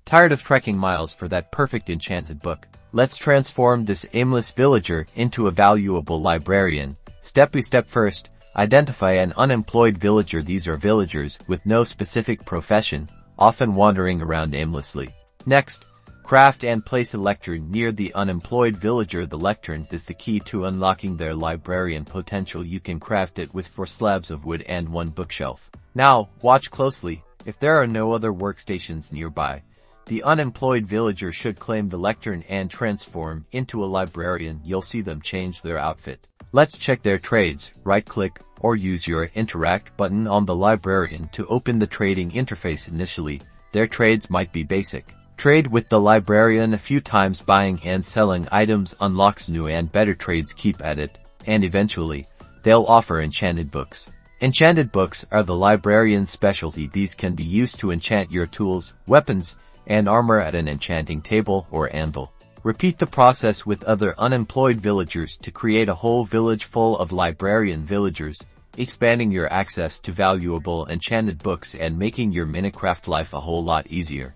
Tired of trekking miles for that perfect enchanted book? Let's transform this aimless villager into a valuable librarian. Step by step. First, identify an unemployed villager. These are villagers with no specific profession, often wandering around aimlessly. Next, craft and place a lectern near the unemployed villager. The lectern is the key to unlocking their librarian potential. You can craft it with 4 slabs of wood and 1 bookshelf. Now, watch closely. If there are no other workstations nearby, the unemployed villager should claim the lectern and transform into a librarian. You'll see them change their outfit. Let's check their trades. Right-click or use your Interact button on the librarian to open the trading interface. Initially, their trades might be basic. Trade with the librarian a few times. Buying and selling items unlocks new and better trades. Keep at it, and eventually, they'll offer enchanted books. Enchanted books are the librarian's specialty. These can be used to enchant your tools, weapons, and armor at an enchanting table or anvil. Repeat the process with other unemployed villagers to create a whole village full of librarian villagers, expanding your access to valuable enchanted books and making your Minecraft life a whole lot easier.